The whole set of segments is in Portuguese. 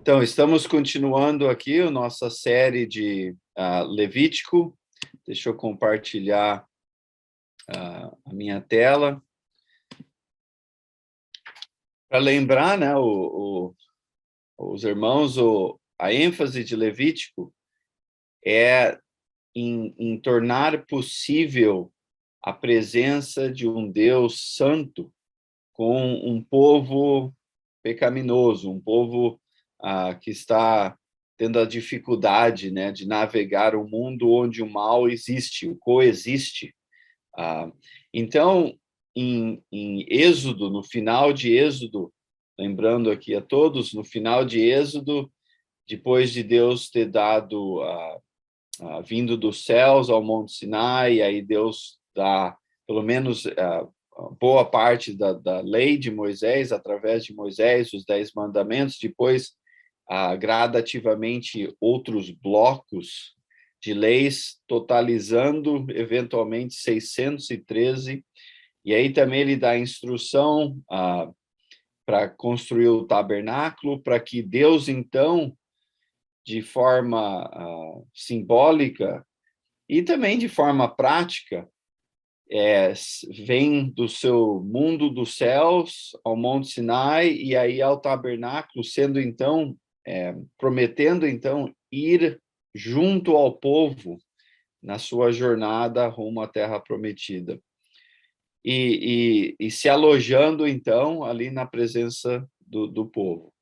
Então, estamos continuando aqui a nossa série de Levítico. Deixa eu compartilhar a minha tela. Para lembrar, né, os irmãos, a ênfase de Levítico é em tornar possível a presença de um Deus santo com um povo pecaminoso, um povo que está tendo a dificuldade, né, de navegar o mundo onde o mal existe, coexiste. Então, em Êxodo, no final de Êxodo, lembrando aqui a todos, no final de Êxodo, depois de Deus ter dado, vindo dos céus ao Monte Sinai, e aí Deus dá, pelo menos, boa parte da lei de Moisés, através de Moisés, os 10 mandamentos, depois, gradativamente, outros blocos de leis, totalizando, eventualmente, 613, e aí também ele dá instrução para construir o tabernáculo, para que Deus, então, de forma simbólica e também de forma prática, vem do seu mundo dos céus ao Monte Sinai e aí ao tabernáculo, sendo então, prometendo então ir junto ao povo na sua jornada rumo à Terra Prometida. E se alojando então ali na presença do povo.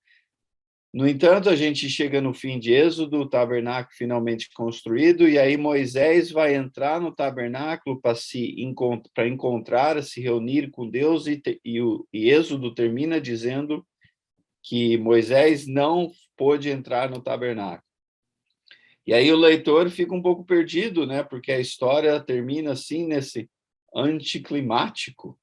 No entanto, a gente chega no fim de Êxodo, o tabernáculo finalmente construído, e aí Moisés vai entrar no tabernáculo para encontrar, se reunir com Deus, e Êxodo termina dizendo que Moisés não pôde entrar no tabernáculo. E aí o leitor fica um pouco perdido, né? Porque a história termina assim, nesse anticlimático,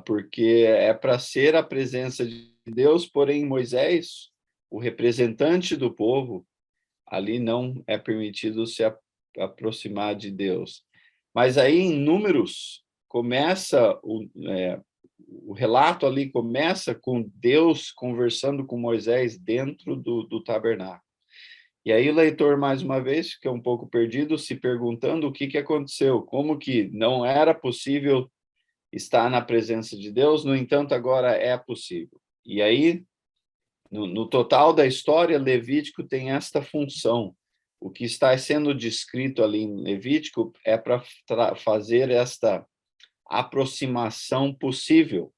porque é para ser a presença de Deus, porém Moisés, o representante do povo, ali não é permitido se aproximar de Deus. Mas aí em Números começa o relato ali começa com Deus conversando com Moisés dentro do tabernáculo. E aí o leitor, mais uma vez, fica um pouco perdido, se perguntando o que aconteceu, como que não era possível estar na presença de Deus, no entanto, agora é possível. E aí, no total da história, Levítico tem esta função. O que está sendo descrito ali em Levítico é para fazer esta aproximação possível.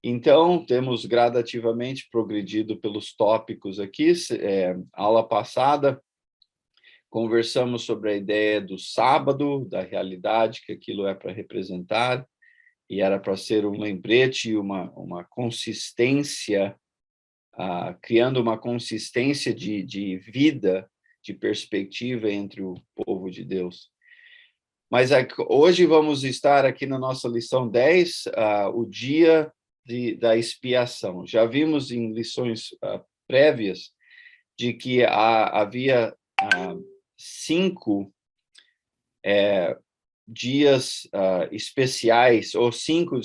Então, temos gradativamente progredido pelos tópicos aqui. Aula passada, conversamos sobre a ideia do sábado, da realidade que aquilo é para representar, e era para ser um lembrete, uma consistência, criando uma consistência de vida, de perspectiva entre o povo de Deus. Mas hoje vamos estar aqui na nossa lição 10, o dia da expiação. Já vimos em lições prévias de que havia 5 dias especiais, ou 5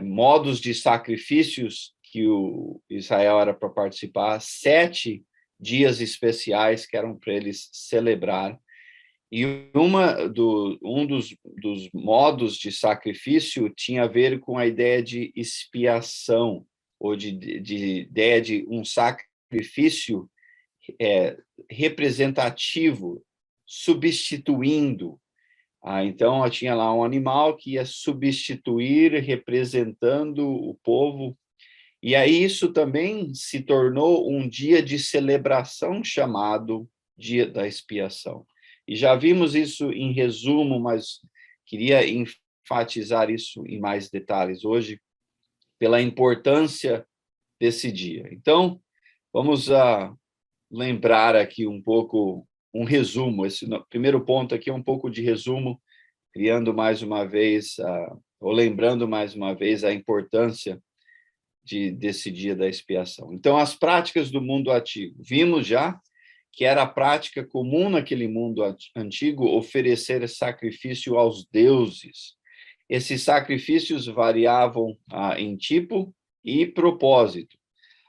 modos de sacrifícios que o Israel era para participar, 7 dias especiais que eram para eles celebrar. E um dos modos de sacrifício tinha a ver com a ideia de expiação, ou de ideia de um sacrifício representativo, substituindo. Então, tinha lá um animal que ia substituir, representando o povo. E aí isso também se tornou um dia de celebração chamado Dia da Expiação. E já vimos isso em resumo, mas queria enfatizar isso em mais detalhes hoje, pela importância desse dia. Então, vamos lembrar aqui um pouco, um resumo. Esse primeiro ponto aqui é um pouco de resumo, criando mais uma vez, ou lembrando mais uma vez a importância desse dia da expiação. Então, as práticas do mundo antigo. Vimos já que era a prática comum naquele mundo antigo oferecer sacrifício aos deuses. Esses sacrifícios variavam em tipo e propósito.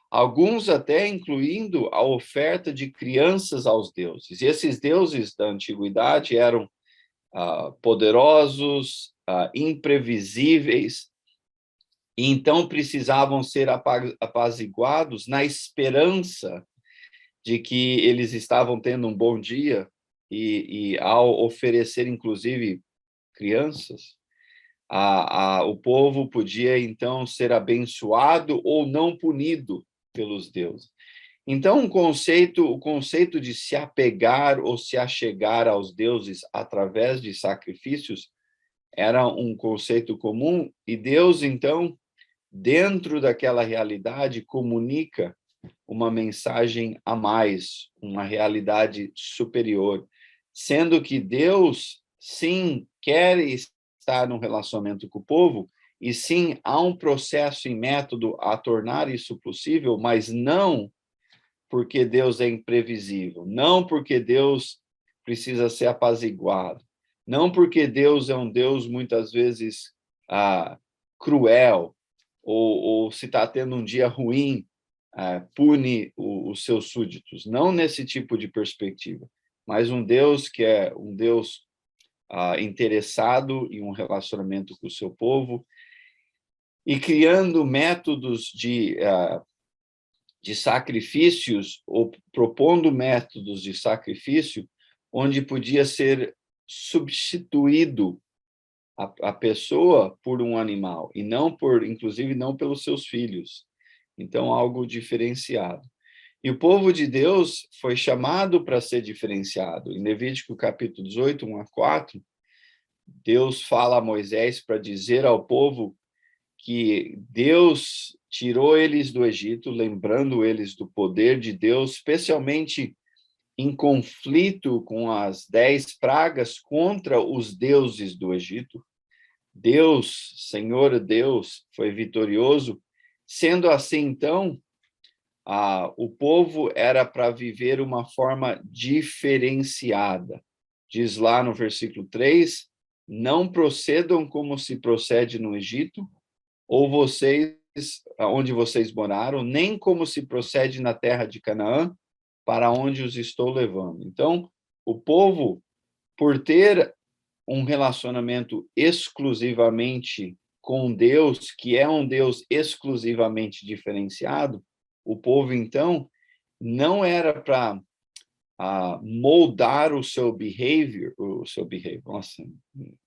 alguns até incluindo a oferta de crianças aos deuses. E esses deuses da antiguidade eram poderosos, imprevisíveis, e então precisavam ser apaziguados na esperança de que eles estavam tendo um bom dia, e ao oferecer, inclusive, crianças, o povo podia, então, ser abençoado ou não punido pelos deuses. Então, o conceito de se apegar ou se achegar aos deuses através de sacrifícios era um conceito comum, e Deus, então, dentro daquela realidade, comunica uma mensagem a mais, uma realidade superior, sendo que Deus, sim, quer estar num relacionamento com o povo, e sim, há um processo e método a tornar isso possível, mas não porque Deus é imprevisível, não porque Deus precisa ser apaziguado, não porque Deus é um Deus, muitas vezes, cruel, ou se está tendo um dia ruim, pune os seus súditos. Não nesse tipo de perspectiva, mas um Deus que é um Deus interessado em um relacionamento com o seu povo, e criando métodos de sacrifícios, ou propondo métodos de sacrifício, onde podia ser substituído a pessoa por um animal, e não inclusive, não pelos seus filhos. Então, algo diferenciado. E o povo de Deus foi chamado para ser diferenciado. Em Levítico capítulo 18, 1-4, Deus fala a Moisés para dizer ao povo que Deus tirou eles do Egito, lembrando eles do poder de Deus, especialmente em conflito com as 10 pragas contra os deuses do Egito. Deus, Senhor Deus, foi vitorioso. Sendo assim, então, o povo era para viver uma forma diferenciada. Diz lá no versículo 3, não procedam como se procede no Egito, ou vocês, onde vocês moraram, nem como se procede na terra de Canaã, para onde os estou levando. Então, o povo, por ter um relacionamento exclusivamente com Deus, que é um Deus exclusivamente diferenciado, o povo, então, não era para moldar o seu behavior, nossa,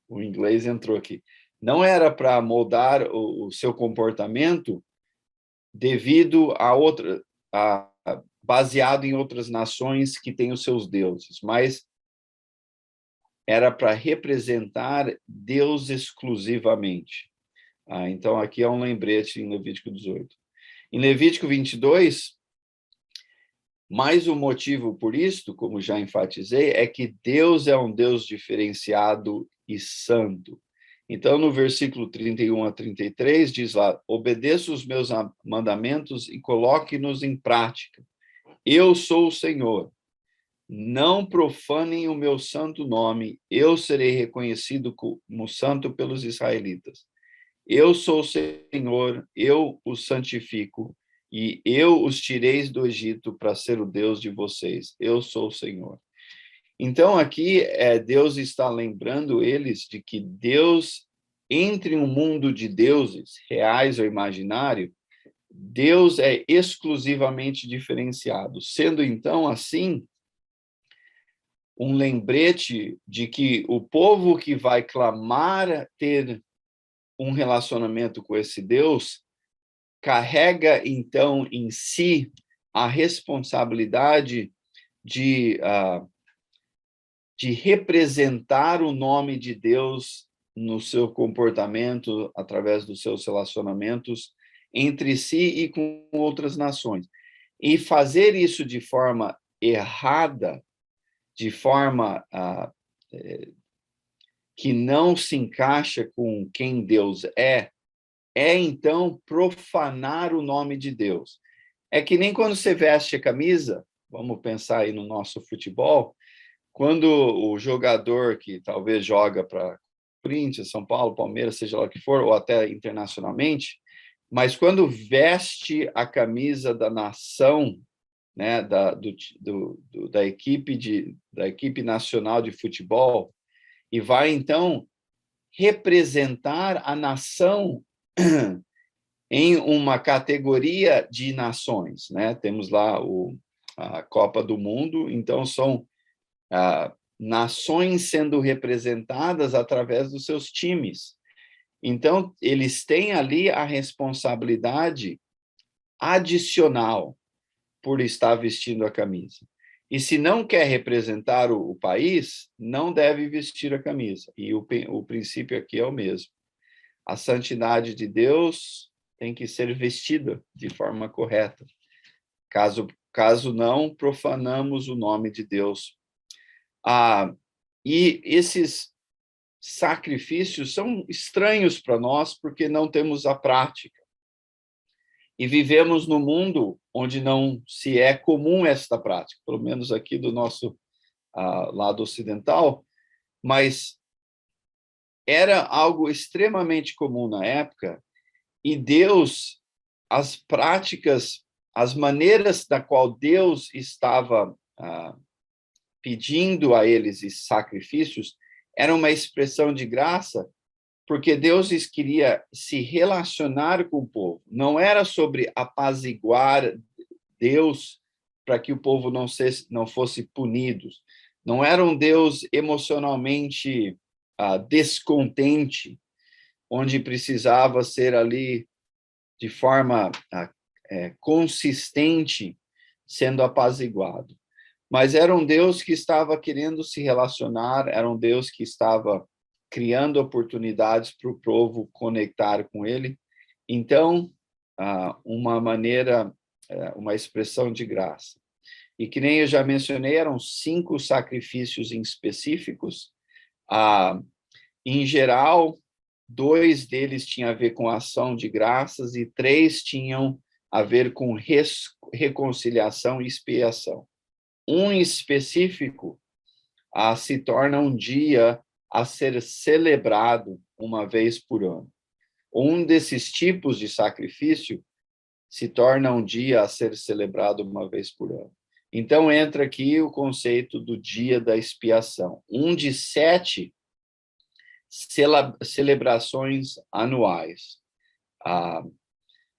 o inglês entrou aqui, não era para moldar o seu comportamento devido baseado em outras nações que têm os seus deuses, mas era para representar Deus exclusivamente. Então, aqui é um lembrete em Levítico 18. Em Levítico 22, mais um motivo por isto, como já enfatizei, é que Deus é um Deus diferenciado e santo. Então, no versículo 31-33, diz lá, obedeça os meus mandamentos e coloque-nos em prática. Eu sou o Senhor. Não profanem o meu santo nome, eu serei reconhecido como santo pelos israelitas. Eu sou o Senhor, eu os santifico, e eu os tirei do Egito para ser o Deus de vocês. Eu sou o Senhor. Então, aqui, Deus está lembrando eles de que Deus, entre um mundo de deuses, reais ou imaginário, Deus é exclusivamente diferenciado, sendo, então, assim, um lembrete de que o povo que vai clamar ter um relacionamento com esse Deus carrega, então, em si a responsabilidade de representar o nome de Deus no seu comportamento, através dos seus relacionamentos entre si e com outras nações. E fazer isso de forma errada, de forma que não se encaixa com quem Deus então profanar o nome de Deus. É que nem quando você veste a camisa, vamos pensar aí no nosso futebol, quando o jogador que talvez joga para Corinthians, São Paulo, Palmeiras, seja lá o que for, ou até internacionalmente, mas quando veste a camisa da nação, né, da equipe nacional de futebol, e vai, então, representar a nação em uma categoria de nações, né? Temos lá a Copa do Mundo, então são nações sendo representadas através dos seus times. Então, eles têm ali a responsabilidade adicional por estar vestindo a camisa. E se não quer representar o país, não deve vestir a camisa. E o princípio aqui é o mesmo. A santidade de Deus tem que ser vestida de forma correta. Caso não, profanamos o nome de Deus. E esses sacrifícios são estranhos para nós porque não temos a prática. E vivemos num mundo onde não se é comum esta prática, pelo menos aqui do nosso lado ocidental, mas era algo extremamente comum na época, e Deus, as práticas, as maneiras da qual Deus estava pedindo a eles esses sacrifícios, era uma expressão de graça, porque Deus queria se relacionar com o povo. Não era sobre apaziguar Deus para que o povo não fosse punido. Não era um Deus emocionalmente descontente, onde precisava ser ali de forma consistente sendo apaziguado. Mas era um Deus que estava querendo se relacionar, era um Deus que estava criando oportunidades para o povo conectar com ele. Então, uma maneira, uma expressão de graça. E que nem eu já mencionei, eram 5 sacrifícios em específicos. Em geral, 2 deles tinham a ver com ação de graças e 3 tinham a ver com reconciliação e expiação. Um específico se torna um dia a ser celebrado uma vez por ano. Um desses tipos de sacrifício se torna um dia a ser celebrado uma vez por ano. Então, entra aqui o conceito do dia da expiação. Um de 7 celebrações anuais.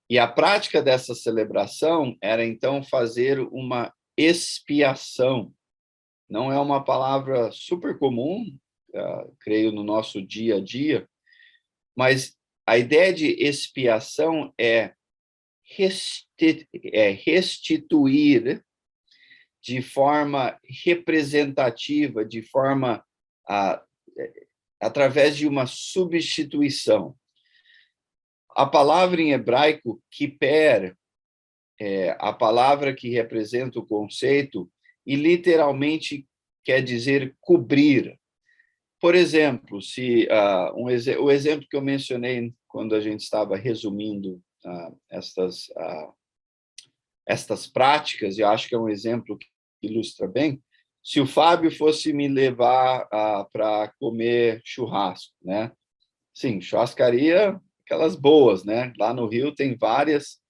E a prática dessa celebração era, então, fazer uma expiação. Não é uma palavra super comum, creio, no nosso dia a dia, mas a ideia de expiação é restituir de forma representativa, de forma através de uma substituição. A palavra em hebraico, kiper, é a palavra que representa o conceito e literalmente quer dizer cobrir. Por exemplo, o exemplo que eu mencionei quando a gente estava resumindo estas práticas, eu acho que é um exemplo que ilustra bem. Se o Fábio fosse me levar para comer churrasco, né? Sim, churrascaria, aquelas boas, né? Lá no Rio tem várias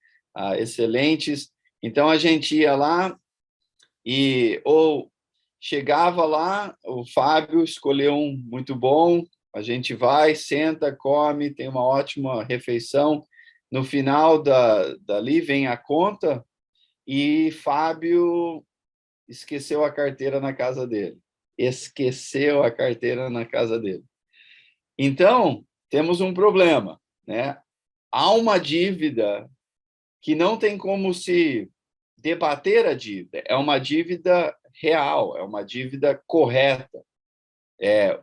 excelentes. Então, a gente ia lá ou chegava lá, o Fábio escolheu um muito bom, a gente vai, senta, come, tem uma ótima refeição. No final dali vem a conta e Fábio esqueceu a carteira na casa dele. Esqueceu a carteira na casa dele. Então, temos um problema, né? Há uma dívida que não tem como se debater a dívida. É uma dívida real, é uma dívida correta.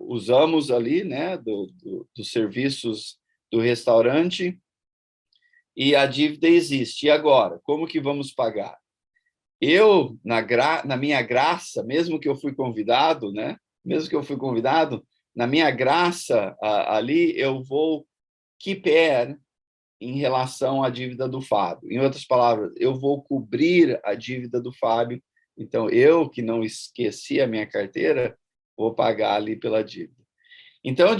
Usamos ali, né, dos serviços do restaurante e a dívida existe. E agora, como que vamos pagar? Eu, na minha graça, mesmo que eu fui convidado, né? Mesmo que eu fui convidado, na minha graça ali, eu vou kiper em relação à dívida do Fábio. Em outras palavras, eu vou cobrir a dívida do Fábio. Então, eu, que não esqueci a minha carteira, vou pagar ali pela dívida. Então,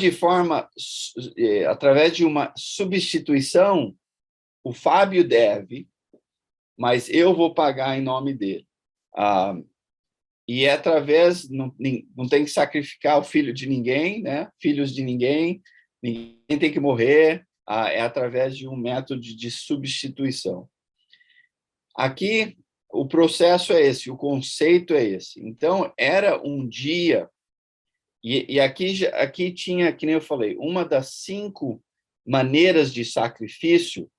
através de uma substituição, o Fábio deve, mas eu vou pagar em nome dele. E é através, não tem que sacrificar o filho de ninguém, né? Filhos de ninguém tem que morrer, é através de um método de substituição. Aqui, o processo é esse, o conceito é esse. Então, era um dia, e aqui tinha, que nem eu falei, uma das 5 maneiras de sacrifício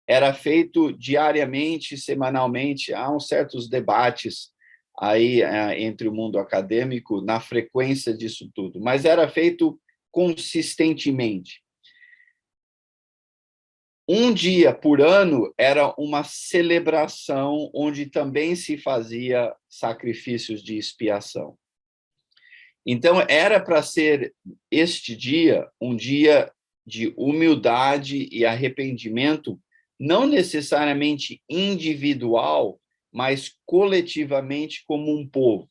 era feito diariamente, semanalmente. Há uns certos debates aí entre o mundo acadêmico na frequência disso tudo, mas era feito consistentemente. Um dia por ano era uma celebração onde também se fazia sacrifícios de expiação. Então, era para ser este dia um dia de humildade e arrependimento, não necessariamente individual, mas coletivamente como um povo.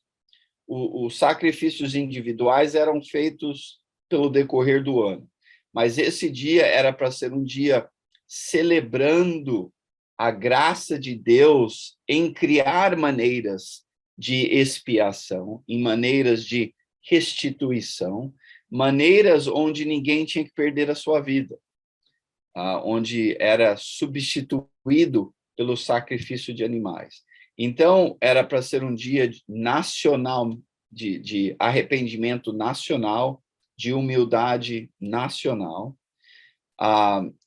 Os sacrifícios individuais eram feitos pelo decorrer do ano, mas esse dia era para ser um dia celebrando a graça de Deus em criar maneiras de expiação, em maneiras de restituição, maneiras onde ninguém tinha que perder a sua vida, onde era substituído pelo sacrifício de animais. Então, era para ser um dia nacional, de arrependimento nacional, de humildade nacional.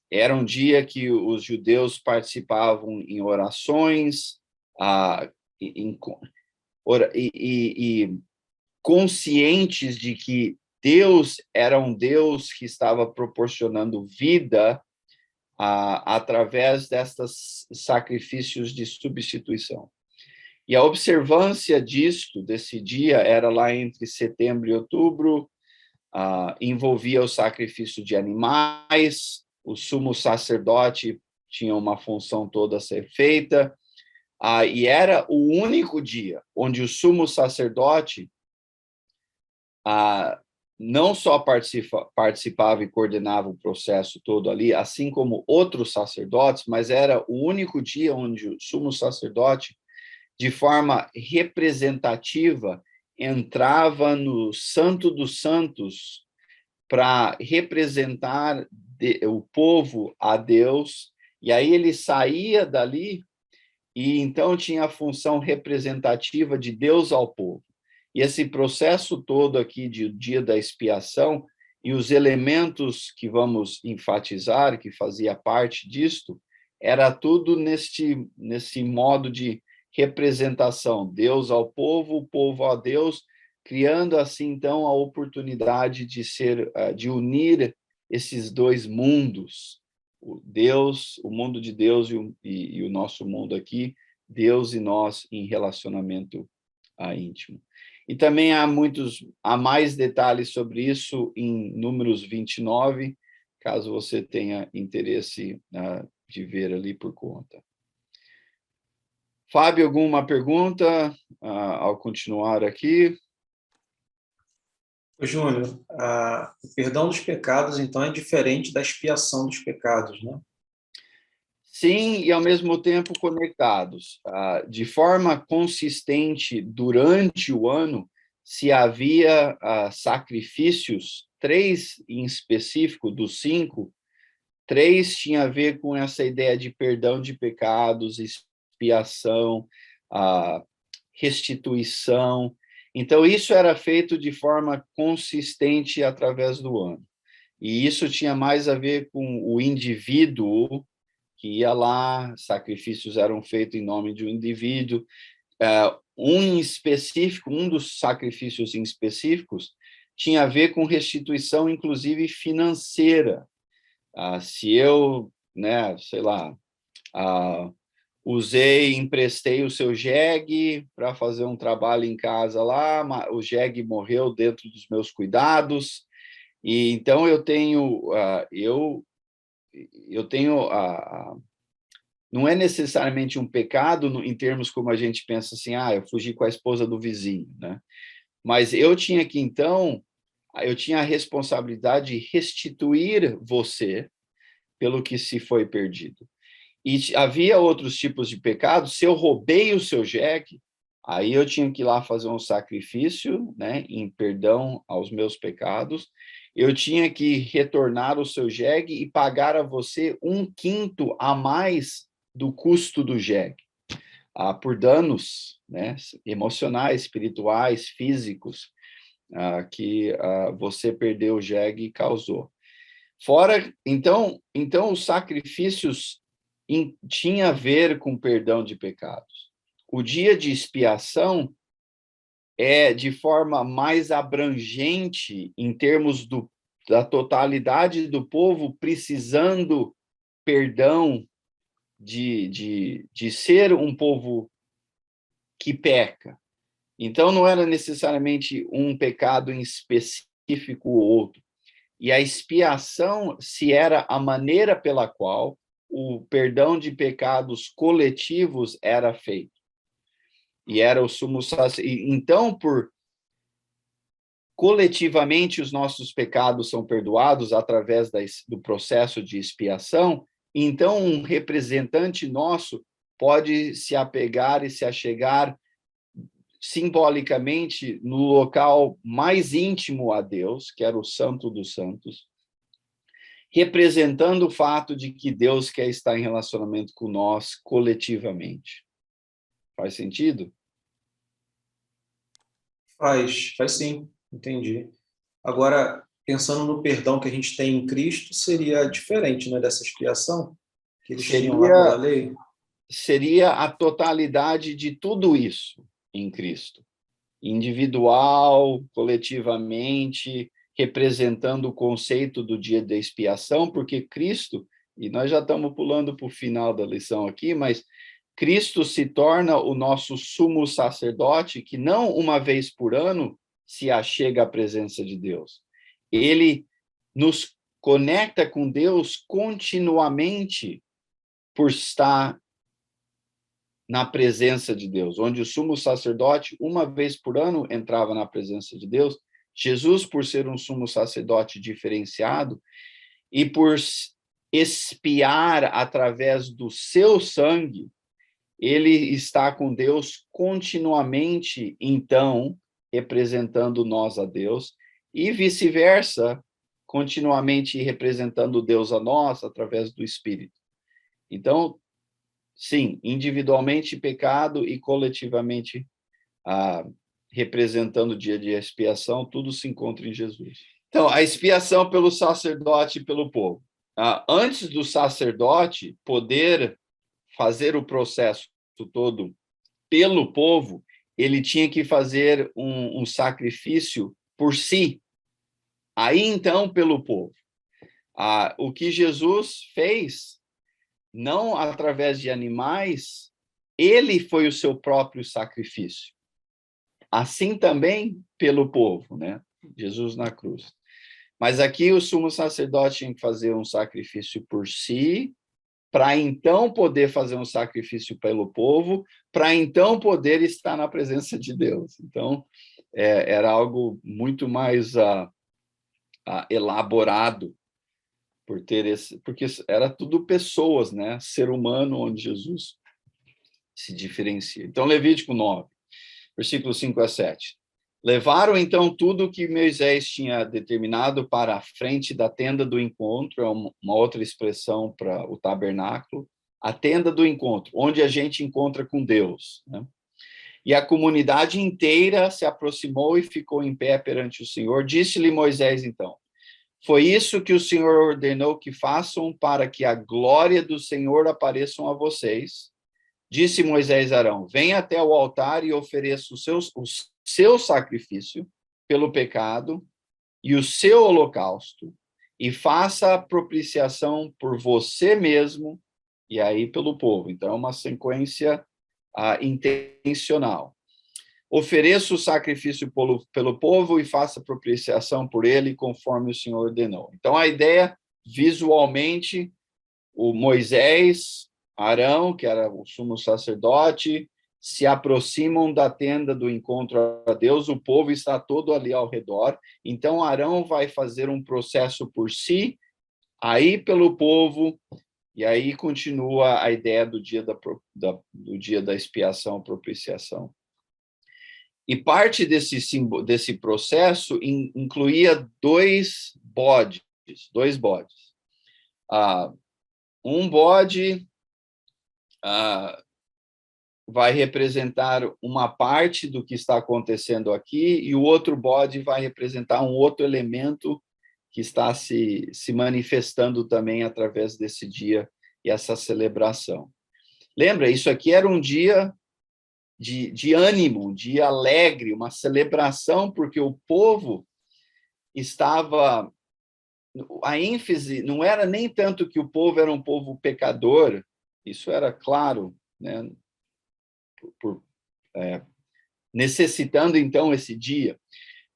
Era um dia que os judeus participavam em orações, e conscientes de que Deus era um Deus que estava proporcionando vida através destes sacrifícios de substituição. E a observância desse dia, era lá entre setembro e outubro, envolvia o sacrifício de animais, o sumo sacerdote tinha uma função toda a ser feita, e era o único dia onde o sumo sacerdote não só participava e coordenava o processo todo ali, assim como outros sacerdotes, mas era o único dia onde o sumo sacerdote, de forma representativa, entrava no Santo dos Santos para representar o povo a Deus, e aí ele saía dali e então tinha a função representativa de Deus ao povo. E esse processo todo aqui de dia da expiação e os elementos que vamos enfatizar, que fazia parte disto, era tudo nesse modo de representação, Deus ao povo, o povo a Deus, criando assim então a oportunidade de unir esses dois mundos, o mundo de Deus e o nosso mundo aqui, Deus e nós em relacionamento íntimo. E também há mais detalhes sobre isso em Números 29, caso você tenha interesse de ver ali por conta. Fábio, alguma pergunta ao continuar aqui? Júnior, o perdão dos pecados, então, é diferente da expiação dos pecados, né? Sim, e ao mesmo tempo conectados. De forma consistente, durante o ano, se havia sacrifícios, 3 em específico, dos 5, 3 tinha a ver com essa ideia de perdão de pecados, expiação, restituição. Então, isso era feito de forma consistente através do ano. E isso tinha mais a ver com o indivíduo que ia lá, sacrifícios eram feitos em nome de um indivíduo. Um dos sacrifícios em específicos tinha a ver com restituição, inclusive financeira. Se eu, sei lá, emprestei o seu jegue para fazer um trabalho em casa lá, o jegue morreu dentro dos meus cuidados, e então eu tenho não é necessariamente um pecado em termos como a gente pensa assim, eu fugi com a esposa do vizinho, né? Mas eu tinha a responsabilidade de restituir você pelo que se foi perdido. E havia outros tipos de pecados. Se eu roubei o seu jegue, aí eu tinha que ir lá fazer um sacrifício, né, em perdão aos meus pecados. Eu tinha que retornar o seu jegue e pagar a você 1/5 a mais do custo do jegue, por danos, né, emocionais, espirituais, físicos, que você perdeu o jegue e causou. Fora, então os sacrifícios tinha a ver com perdão de pecados. O dia de expiação é de forma mais abrangente em termos da totalidade do povo precisando perdão de ser um povo que peca. Então, não era necessariamente um pecado em específico ou outro. E a expiação, se era a maneira pela qual o perdão de pecados coletivos era feito. E era o sumo sacerdote. Então, coletivamente, os nossos pecados são perdoados através do processo de expiação, então um representante nosso pode se apegar e se achegar simbolicamente no local mais íntimo a Deus, que era o Santo dos Santos, representando o fato de que Deus quer estar em relacionamento com nós coletivamente. Faz sentido? Faz sim, entendi. Agora, pensando no perdão que a gente tem em Cristo, seria diferente, né, dessa expiação que eles tinham lá pela lei? Seria a totalidade de tudo isso em Cristo. Individual, coletivamente, representando o conceito do dia da expiação, porque Cristo, e nós já estamos pulando para o final da lição aqui, mas Cristo se torna o nosso sumo sacerdote, que não uma vez por ano se achega à presença de Deus. Ele nos conecta com Deus continuamente por estar na presença de Deus, onde o sumo sacerdote, uma vez por ano, entrava na presença de Deus. Jesus, por ser um sumo sacerdote diferenciado e por expiar através do seu sangue, ele está com Deus continuamente, então, representando nós a Deus, e vice-versa, continuamente representando Deus a nós através do Espírito. Então, sim, individualmente pecado e coletivamente representando o dia de expiação, tudo se encontra em Jesus. Então, a expiação pelo sacerdote e pelo povo. Antes do sacerdote poder fazer o processo todo pelo povo, ele tinha que fazer um sacrifício por si. Aí, então, pelo povo. O que Jesus fez, não através de animais, ele foi o seu próprio sacrifício. Assim também pelo povo, né? Jesus na cruz. Mas aqui o sumo sacerdote tinha que fazer um sacrifício por si, para então poder fazer um sacrifício pelo povo, para então poder estar na presença de Deus. Então, era algo muito mais elaborado por ter porque era tudo pessoas, né? Ser humano, onde Jesus se diferencia. Então, Levítico 9, versículos 5 a 7. Levaram, então, tudo que Moisés tinha determinado para a frente da tenda do encontro, é uma outra expressão para o tabernáculo, a tenda do encontro, onde a gente encontra com Deus, né? E a comunidade inteira se aproximou e ficou em pé perante o Senhor. Disse-lhe Moisés, então, foi isso que o Senhor ordenou que façam para que a glória do Senhor apareçam a vocês. Disse Moisés a Arão, venha até o altar e ofereça o seu sacrifício pelo pecado e o seu holocausto, e faça a propiciação por você mesmo e aí pelo povo. Então, é uma sequência intencional. Ofereça o sacrifício pelo povo e faça propiciação por ele, conforme o Senhor ordenou. Então, a ideia, visualmente, o Moisés, Arão, que era o sumo sacerdote, se aproximam da tenda do encontro a Deus, o povo está todo ali ao redor, então Arão vai fazer um processo por si, aí pelo povo, E aí continua a ideia do dia do dia da expiação, propiciação. E parte desse processo incluía dois bodes. Um bode vai representar uma parte do que está acontecendo aqui, e o outro bode vai representar um outro elemento que está se manifestando também através desse dia e essa celebração. Lembra, isso aqui era um dia de ânimo, um dia alegre, uma celebração, porque o povo estava... A ênfase não era nem tanto que o povo era um povo pecador, isso era claro, né? Necessitando, então, esse dia,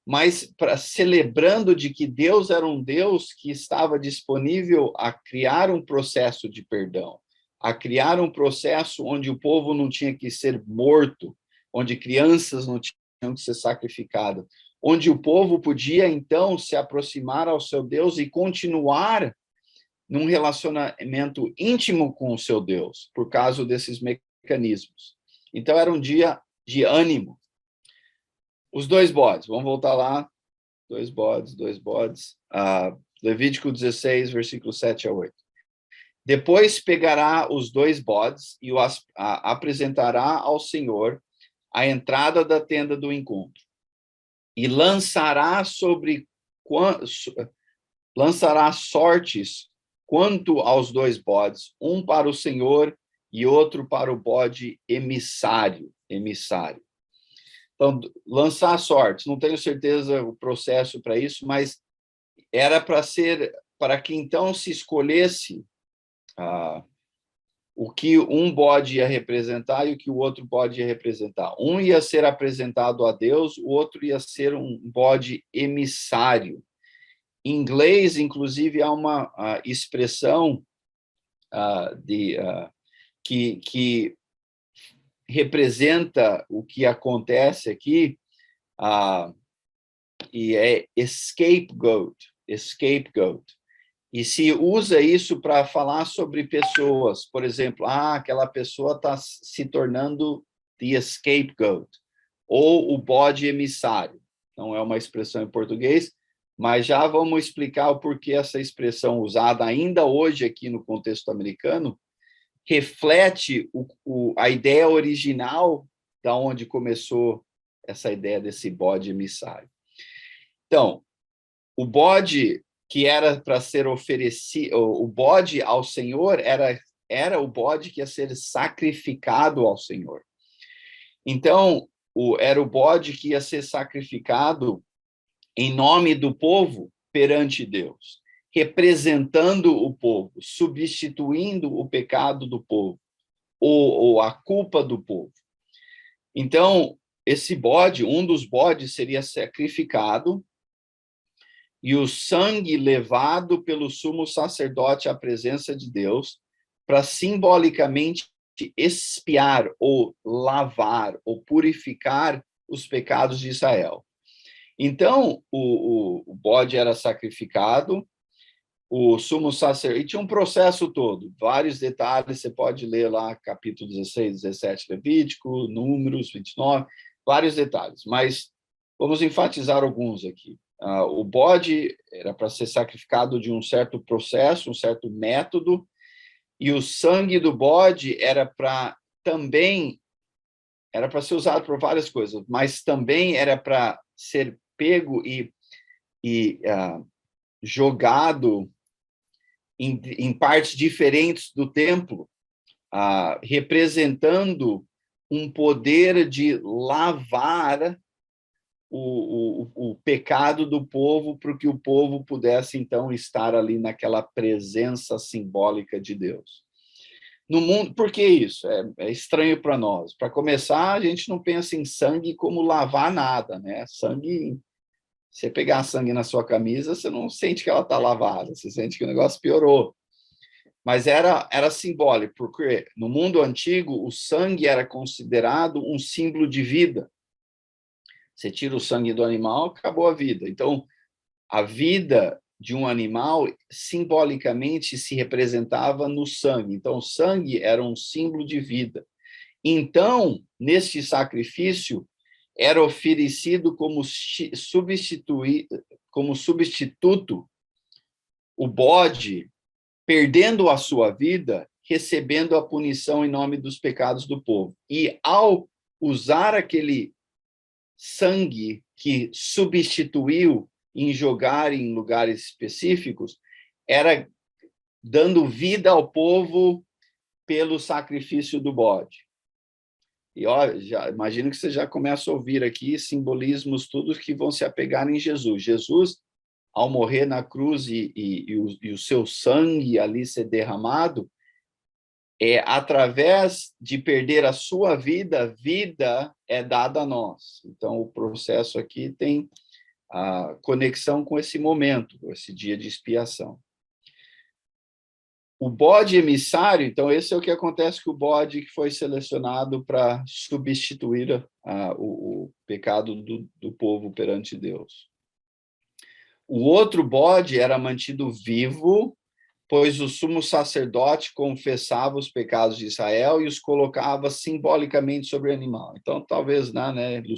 mas celebrando de que Deus era um Deus que estava disponível a criar um processo de perdão, a criar um processo onde o povo não tinha que ser morto, onde crianças não tinham que ser sacrificadas, onde o povo podia, então, se aproximar ao seu Deus e continuar num relacionamento íntimo com o seu Deus, por causa desses mecanismos. Então, era um dia de ânimo. Os dois bodes, vamos voltar lá. Dois bodes. Levítico 16, versículo 7 a 8. Depois pegará os dois bodes e apresentará ao Senhor à entrada da tenda do encontro. E lançará sortes quanto aos dois bodes, um para o Senhor e outro para o bode emissário. Então, lançar sortes, não tenho certeza o processo para isso, mas era para que então se escolhesse o que um bode ia representar e o que o outro bode ia representar. Um ia ser apresentado a Deus, o outro ia ser um bode emissário. Em inglês, inclusive, há uma expressão que representa o que acontece aqui, e é scapegoat. E se usa isso para falar sobre pessoas, por exemplo, aquela pessoa está se tornando the scapegoat, ou o bode emissário. Não é uma expressão em português, mas já vamos explicar o porquê essa expressão usada ainda hoje aqui no contexto americano reflete a ideia original da onde começou essa ideia desse bode emissário. Então, o bode que era para ser oferecido, o bode ao Senhor era o bode que ia ser sacrificado ao Senhor. Então, era o bode que ia ser sacrificado em nome do povo perante Deus, representando o povo, substituindo o pecado do povo, ou a culpa do povo. Então, esse bode, um dos bodes, seria sacrificado e o sangue levado pelo sumo sacerdote à presença de Deus para simbolicamente expiar ou lavar ou purificar os pecados de Israel. Então, o bode era sacrificado, o sumo sacerdote, e tinha um processo todo, vários detalhes, você pode ler lá, capítulo 16, 17, Levítico, Números, 29, vários detalhes, mas vamos enfatizar alguns aqui. O bode era para ser sacrificado de um certo processo, um certo método, e o sangue do bode era para ser usado por várias coisas, mas também era para ser pego e jogado em partes diferentes do templo, representando um poder de lavar o pecado do povo, para que o povo pudesse, então, estar ali naquela presença simbólica de Deus. No mundo, por que isso? É estranho para nós. Para começar, a gente não pensa em sangue como lavar nada, né? Sangue, você pegar sangue na sua camisa, você não sente que ela está lavada, você sente que o negócio piorou. Mas era simbólico, porque no mundo antigo, o sangue era considerado um símbolo de vida. Você tira o sangue do animal, acabou a vida. Então, a vida de um animal, simbolicamente se representava no sangue. Então, o sangue era um símbolo de vida. Então, neste sacrifício, era oferecido como substituto o bode, perdendo a sua vida, recebendo a punição em nome dos pecados do povo. E ao usar aquele sangue que substituiu em jogar em lugares específicos, era dando vida ao povo pelo sacrifício do bode. E ó, já imagino que você já começa a ouvir aqui simbolismos, todos que vão se apegar em Jesus. Jesus, ao morrer na cruz e o seu sangue ali ser derramado, através de perder a sua vida, vida é dada a nós. Então, o processo aqui tem a conexão com esse momento, esse dia de expiação. O bode emissário, então, esse é o que acontece com o bode que foi selecionado para substituir o pecado do povo perante Deus. O outro bode era mantido vivo, pois o sumo sacerdote confessava os pecados de Israel e os colocava simbolicamente sobre o animal. Então, talvez, né, de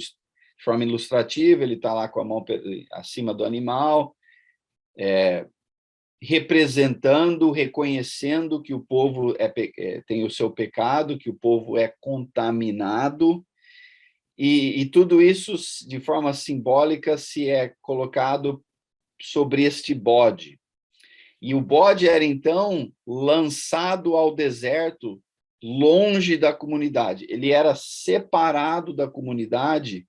forma ilustrativa, ele está lá com a mão acima do animal, representando, reconhecendo que o povo tem o seu pecado, que o povo é contaminado, e tudo isso, de forma simbólica, se é colocado sobre este bode. E o bode era, então, lançado ao deserto, longe da comunidade. Ele era separado da comunidade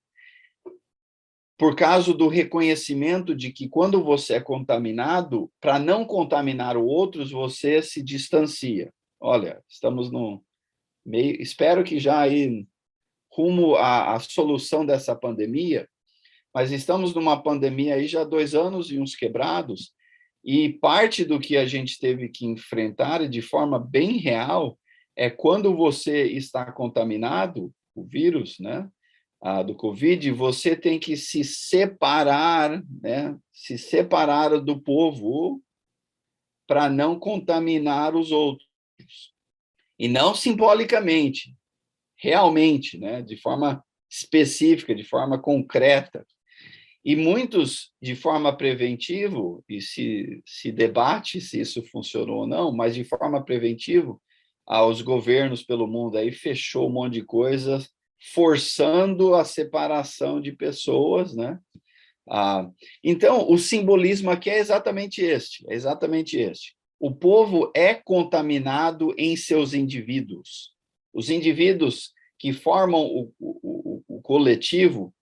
por causa do reconhecimento de que, quando você é contaminado, para não contaminar outros, você se distancia. Olha, estamos no meio... Espero que já aí, rumo à solução dessa pandemia, mas estamos numa pandemia aí já há 2 anos e uns quebrados, e parte do que a gente teve que enfrentar de forma bem real é quando você está contaminado, o vírus, né, do Covid, você tem que se separar, né, se separar do povo para não contaminar os outros. E não simbolicamente, realmente, né, de forma específica, de forma concreta. E muitos, de forma preventiva, e se debate se isso funcionou ou não, mas de forma preventiva, os governos pelo mundo aí fechou um monte de coisas, forçando a separação de pessoas, né? Então, o simbolismo aqui é exatamente este. O povo é contaminado em seus indivíduos. Os indivíduos que formam o coletivo,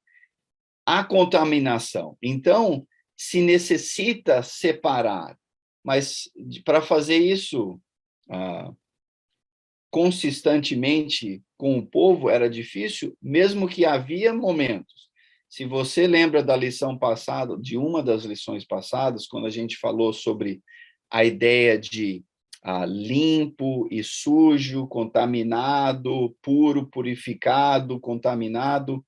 a contaminação. Então, se necessita separar, mas para fazer isso consistentemente com o povo era difícil, mesmo que havia momentos. Se você lembra da lição passada, de uma das lições passadas, quando a gente falou sobre a ideia de limpo e sujo, contaminado, puro, purificado, contaminado,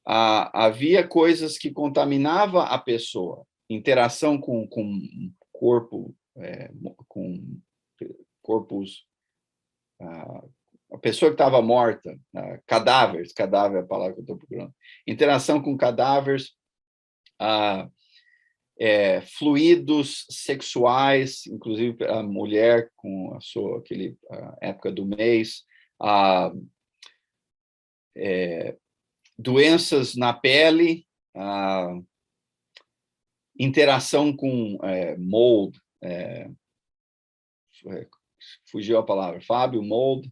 havia coisas que contaminavam a pessoa, interação com corpo, com corpos, a pessoa que estava morta, cadáver é a palavra que eu estou procurando, interação com cadáveres, fluidos sexuais, inclusive a mulher com a sua época do mês, doenças na pele, interação com mold, fugiu a palavra, Fábio, mold,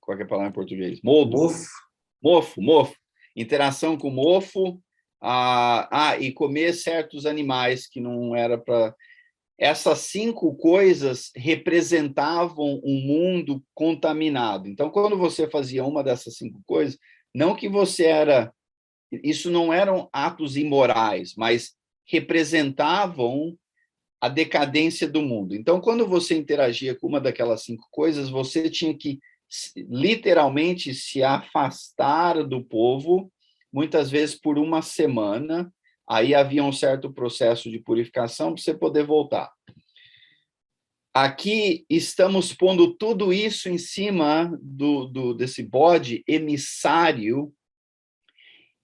qual é a palavra em português? Moldo. Mofo. Interação com mofo, e comer certos animais que não era para... Essas 5 coisas representavam um mundo contaminado. Então, quando você fazia uma dessas 5 coisas, não que você era... Isso não eram atos imorais, mas representavam a decadência do mundo. Então, quando você interagia com uma daquelas 5 coisas, você tinha que, literalmente, se afastar do povo, muitas vezes por uma semana, aí havia um certo processo de purificação para você poder voltar. Aqui estamos pondo tudo isso em cima desse bode emissário,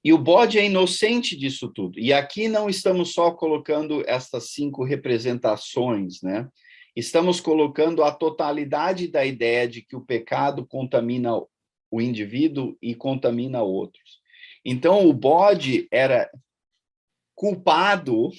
e o bode é inocente disso tudo. E aqui não estamos só colocando estas 5 representações, né? Estamos colocando a totalidade da ideia de que o pecado contamina o indivíduo e contamina outros. Então, o bode era culpado,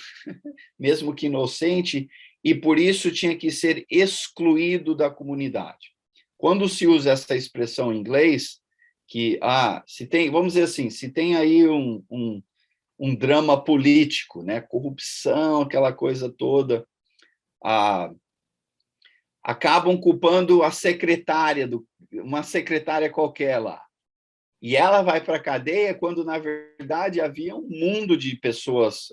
mesmo que inocente, e por isso tinha que ser excluído da comunidade. Quando se usa essa expressão em inglês, que, se tem, vamos dizer assim, se tem aí um drama político, né, corrupção, aquela coisa toda, acabam culpando a secretária, uma secretária qualquer lá. E ela vai para a cadeia quando, na verdade, havia um mundo de pessoas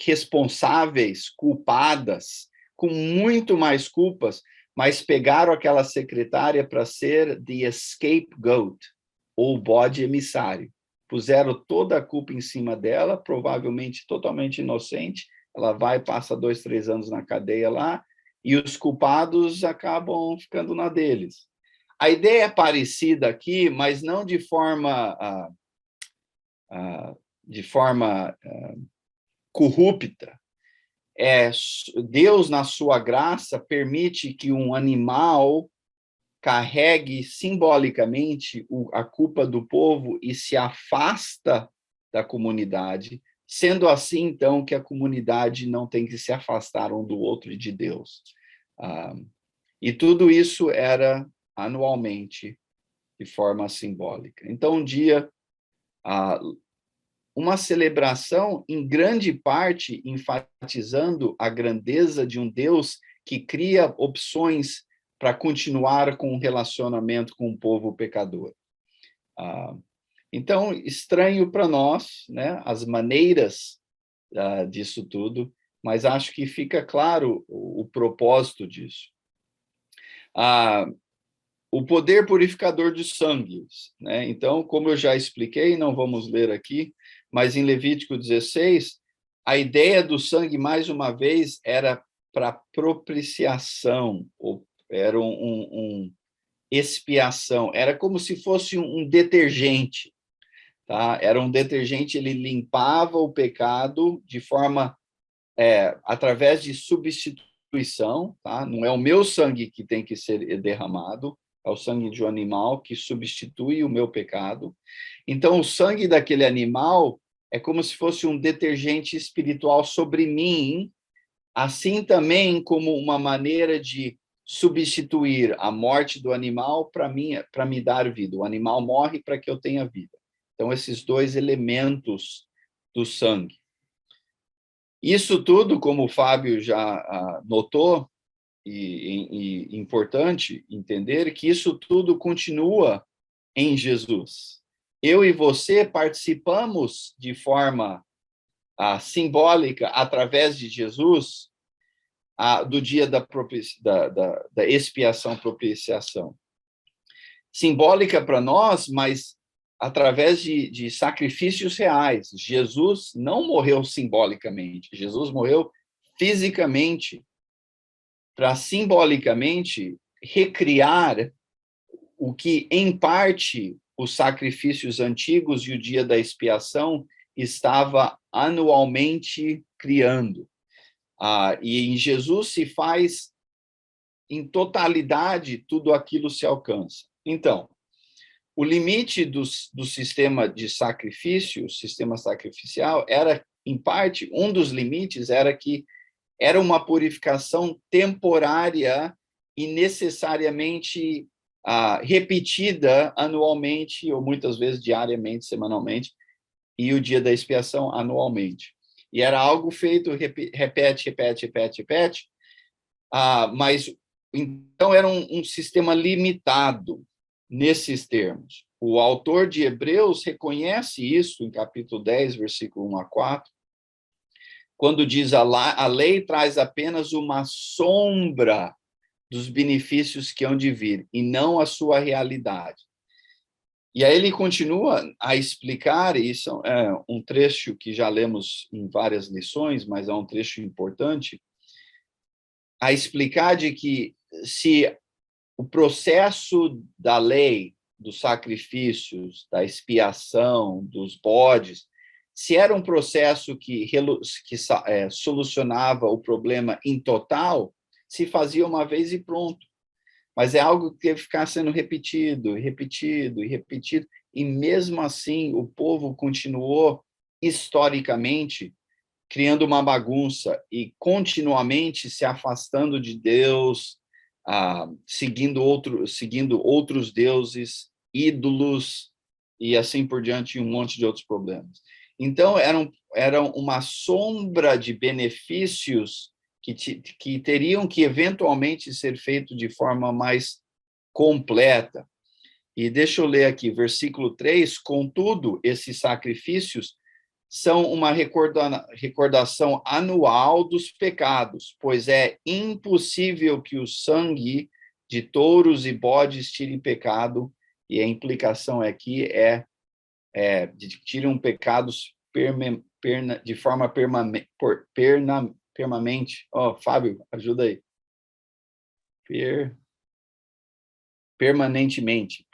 responsáveis, culpadas, com muito mais culpas, mas pegaram aquela secretária para ser the scapegoat, ou bode emissário. Puseram toda a culpa em cima dela, provavelmente totalmente inocente. Ela vai, passa 2, 3 anos na cadeia lá, e os culpados acabam ficando na deles. A ideia é parecida aqui, mas não de forma corrupta. Deus, na sua graça, permite que um animal carregue simbolicamente a culpa do povo e se afasta da comunidade, sendo assim, então, que a comunidade não tem que se afastar um do outro e de Deus. E tudo isso era anualmente, de forma simbólica. Então, um dia, uma celebração, em grande parte, enfatizando a grandeza de um Deus que cria opções para continuar com um relacionamento com o povo pecador. Então, estranho para nós, né, as maneiras disso tudo, mas acho que fica claro o propósito disso. O poder purificador de sangue, né? Então, como eu já expliquei, não vamos ler aqui, mas em Levítico 16, a ideia do sangue, mais uma vez, era para propiciação, ou era expiação, era como se fosse um detergente, tá? Era um detergente, ele limpava o pecado de forma, através de substituição, tá? Não é o meu sangue que tem que ser derramado, é o sangue de um animal que substitui o meu pecado. Então, o sangue daquele animal é como se fosse um detergente espiritual sobre mim, assim também como uma maneira de substituir a morte do animal para me dar vida. O animal morre para que eu tenha vida. Então, esses 2 elementos do sangue. Isso tudo, como o Fábio já notou, e importante entender que isso tudo continua em Jesus. Eu e você participamos de forma simbólica, através de Jesus, do dia da expiação, propiciação. Simbólica para nós, mas através de sacrifícios reais. Jesus não morreu simbolicamente, Jesus morreu fisicamente, para simbolicamente recriar o que, em parte, os sacrifícios antigos e o dia da expiação estava anualmente criando. E em Jesus se faz, em totalidade, tudo aquilo se alcança. Então, o limite do sistema de sacrifício, o sistema sacrificial, era, em parte, um dos limites era que era uma purificação temporária e necessariamente repetida anualmente, ou muitas vezes diariamente, semanalmente, e o dia da expiação anualmente. E era algo feito, repete, mas então era um sistema limitado nesses termos. O autor de Hebreus reconhece isso em capítulo 10, versículo 1 a 4, quando diz a lei traz apenas uma sombra dos benefícios que hão de vir, e não a sua realidade. E aí ele continua a explicar, e isso é um trecho que já lemos em várias lições, mas é um trecho importante, a explicar de que se o processo da lei, dos sacrifícios, da expiação, dos bodes, se era um processo que solucionava o problema em total, se fazia uma vez e pronto. Mas é algo que teve que ficar sendo repetido, repetido e repetido, e mesmo assim o povo continuou, historicamente, criando uma bagunça e continuamente se afastando de Deus, seguindo outros deuses, ídolos, e assim por diante, e um monte de outros problemas. Então, eram uma sombra de benefícios que teriam que eventualmente ser feitos de forma mais completa. E deixa eu ler aqui, versículo 3, contudo, esses sacrifícios são uma recordação anual dos pecados, pois é impossível que o sangue de touros e bodes tire pecado, e a implicação aqui de que tiram pecados de forma permanente. Fábio, ajuda aí. Permanentemente.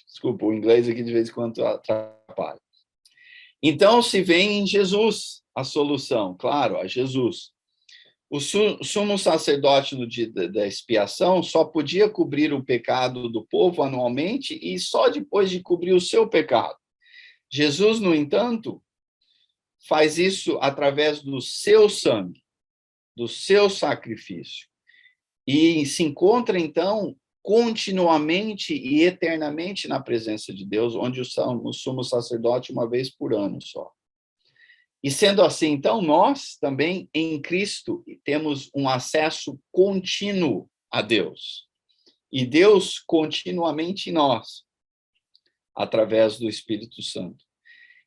Desculpa, o inglês aqui de vez em quando atrapalha. Então, se vem em Jesus a solução, claro, a Jesus. O sumo sacerdote no dia da expiação só podia cobrir o pecado do povo anualmente e só depois de cobrir o seu pecado. Jesus, no entanto, faz isso através do seu sangue, do seu sacrifício. E se encontra, então, continuamente e eternamente na presença de Deus, onde o sumo sacerdote uma vez por ano só. E sendo assim, então, nós também, em Cristo, temos um acesso contínuo a Deus. E Deus continuamente em nós, através do Espírito Santo.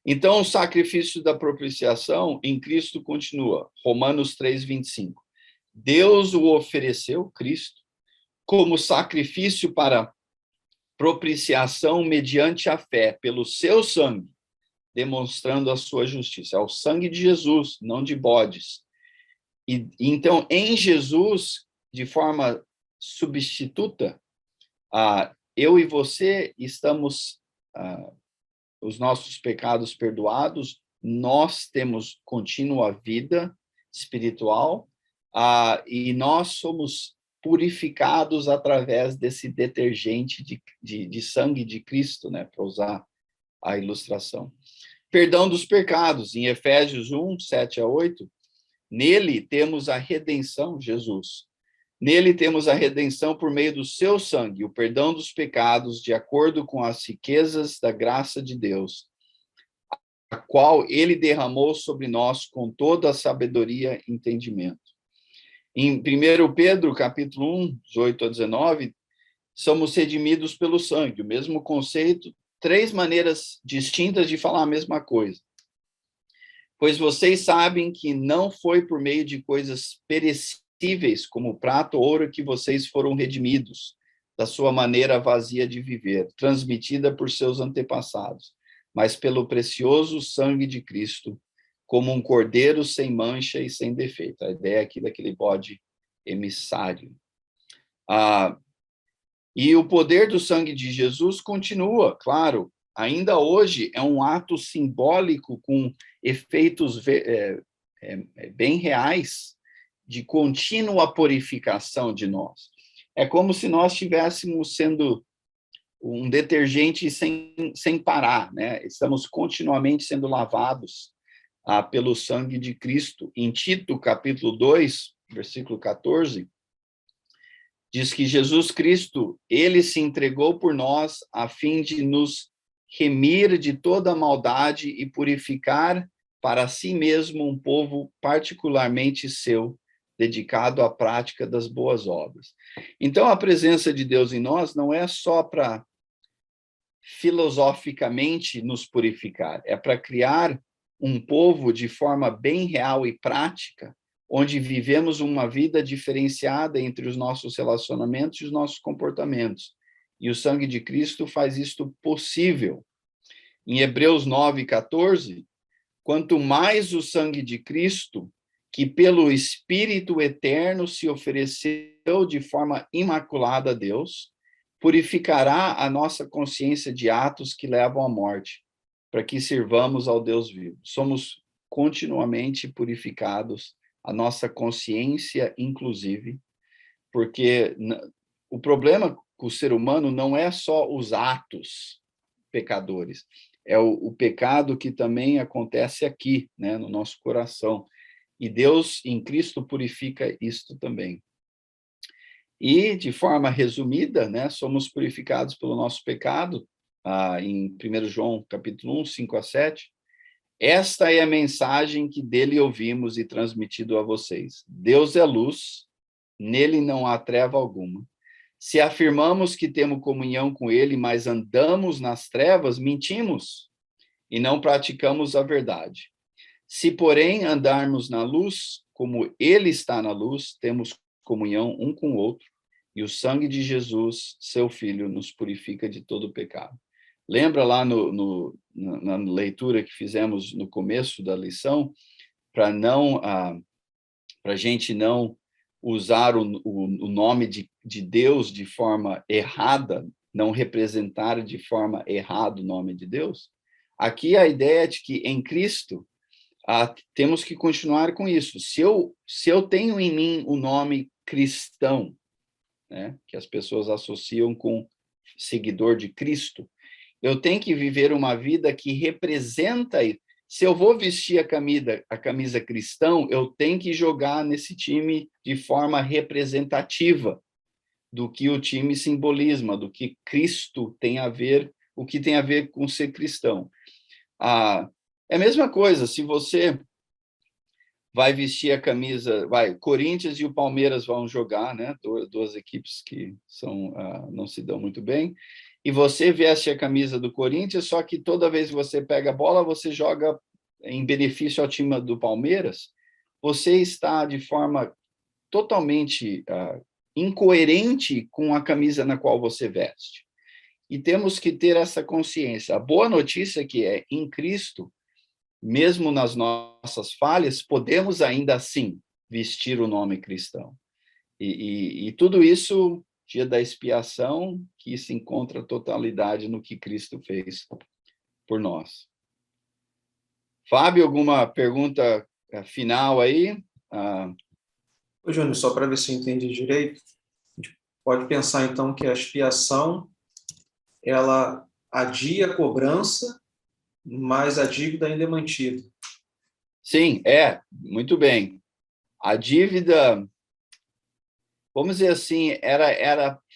Então, o sacrifício da propiciação em Cristo continua. Romanos 3:25. Deus o ofereceu, Cristo, como sacrifício para propiciação mediante a fé, pelo seu sangue, demonstrando a sua justiça. É o sangue de Jesus, não de bodes. E então, em Jesus, de forma substituta, eu e você estamos, os nossos pecados perdoados, nós temos contínua vida espiritual, e nós somos purificados através desse detergente de sangue de Cristo, né, para usar a ilustração. Perdão dos pecados, em Efésios 1, 7-8, nele temos a redenção, Jesus. Nele temos a redenção por meio do seu sangue, o perdão dos pecados, de acordo com as riquezas da graça de Deus, a qual ele derramou sobre nós com toda a sabedoria e entendimento. Em 1 Pedro, capítulo 1, 18-19, somos redimidos pelo sangue, o mesmo conceito, 3 maneiras distintas de falar a mesma coisa. Pois vocês sabem que não foi por meio de coisas perecíveis, como prata ou ouro, que vocês foram redimidos da sua maneira vazia de viver, transmitida por seus antepassados, mas pelo precioso sangue de Cristo, como um cordeiro sem mancha e sem defeito. A ideia aqui daquele bode emissário. E o poder do sangue de Jesus continua, claro, ainda hoje é um ato simbólico com efeitos bem reais de contínua purificação de nós. É como se nós estivéssemos sendo um detergente sem parar, né? Estamos continuamente sendo lavados pelo sangue de Cristo. Em Tito, capítulo 2, versículo 14, diz que Jesus Cristo, ele se entregou por nós a fim de nos remir de toda maldade e purificar para si mesmo um povo particularmente seu, dedicado à prática das boas obras. Então, a presença de Deus em nós não é só para filosoficamente nos purificar, é para criar um povo de forma bem real e prática, onde vivemos uma vida diferenciada entre os nossos relacionamentos e os nossos comportamentos. E o sangue de Cristo faz isto possível. Em Hebreus 9:14, quanto mais o sangue de Cristo, que pelo Espírito eterno se ofereceu de forma imaculada a Deus, purificará a nossa consciência de atos que levam à morte, para que sirvamos ao Deus vivo. Somos continuamente purificados, a nossa consciência, inclusive, porque o problema com o ser humano não é só os atos pecadores, é o pecado que também acontece aqui, né, no nosso coração. E Deus, em Cristo, purifica isto também. E, de forma resumida, né, somos purificados pelo nosso pecado, em 1 João, capítulo 1, 5-7. Esta é a mensagem que dele ouvimos e transmitido a vocês. Deus é luz, nele não há treva alguma. Se afirmamos que temos comunhão com ele, mas andamos nas trevas, mentimos e não praticamos a verdade. Se, porém, andarmos na luz, como ele está na luz, temos comunhão um com o outro, e o sangue de Jesus, seu Filho, nos purifica de todo o pecado. Lembra lá na leitura que fizemos no começo da lição, para a gente não usar o nome de Deus de forma errada, não representar de forma errada o nome de Deus? Aqui a ideia é de que em Cristo temos que continuar com isso. Se eu tenho em mim o nome cristão, né, que as pessoas associam com seguidor de Cristo, eu tenho que viver uma vida que representa isso. Se eu vou vestir a camisa cristão, eu tenho que jogar nesse time de forma representativa do que o time simboliza, do que Cristo tem a ver, o que tem a ver com ser cristão. É a mesma coisa, se você vai vestir a camisa, Corinthians e o Palmeiras vão jogar, né? Duas equipes que não se dão muito bem, e você veste a camisa do Corinthians, só que toda vez que você pega a bola, você joga em benefício ao time do Palmeiras, você está de forma totalmente incoerente com a camisa na qual você veste. E temos que ter essa consciência. A boa notícia é que em Cristo, mesmo nas nossas falhas, podemos ainda assim vestir o nome cristão. E tudo isso, dia da expiação, que se encontra a totalidade no que Cristo fez por nós. Fábio, alguma pergunta final aí? Ô, Júnior, só para ver se eu entendi direito, a gente pode pensar, então, que a expiação, ela adia a cobrança, mas a dívida ainda é mantida. Sim, muito bem. A dívida, vamos dizer assim,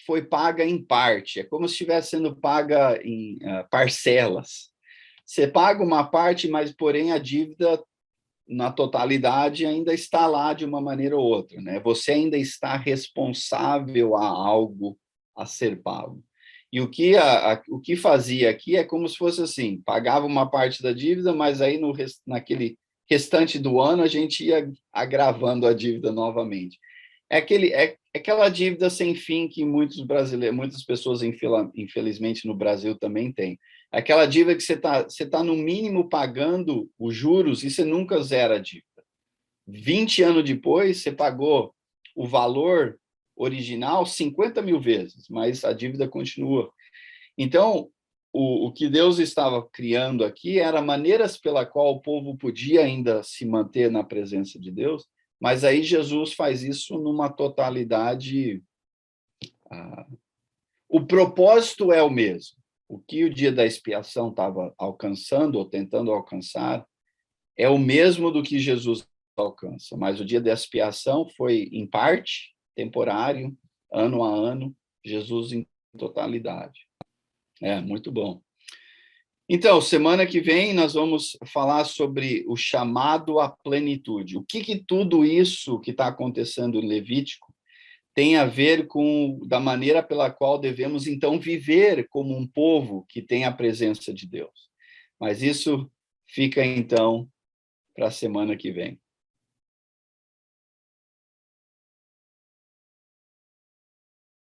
foi paga em parte. É como se estivesse sendo paga em parcelas. Você paga uma parte, mas, porém, a dívida, na totalidade, ainda está lá de uma maneira ou outra, né? Você ainda está responsável a algo a ser pago. E o que fazia aqui é como se fosse assim, pagava uma parte da dívida, mas aí naquele restante do ano a gente ia agravando a dívida novamente. É aquela dívida sem fim que muitas pessoas, infelizmente, no Brasil também têm. É aquela dívida que você tá no mínimo pagando os juros e você nunca zera a dívida. 20 anos depois, você pagou o valor original 50 mil vezes, mas a dívida continua. Então, o que Deus estava criando aqui era maneiras pela qual o povo podia ainda se manter na presença de Deus, mas aí Jesus faz isso numa totalidade. O propósito é o mesmo. O que o dia da expiação estava alcançando ou tentando alcançar é o mesmo do que Jesus alcança, mas o dia da expiação foi, em parte, temporário, ano a ano, Jesus em totalidade. Muito bom. Então, semana que vem nós vamos falar sobre o chamado à plenitude. O que tudo isso que está acontecendo em Levítico tem a ver com da maneira pela qual devemos, então, viver como um povo que tem a presença de Deus. Mas isso fica, então, para a semana que vem.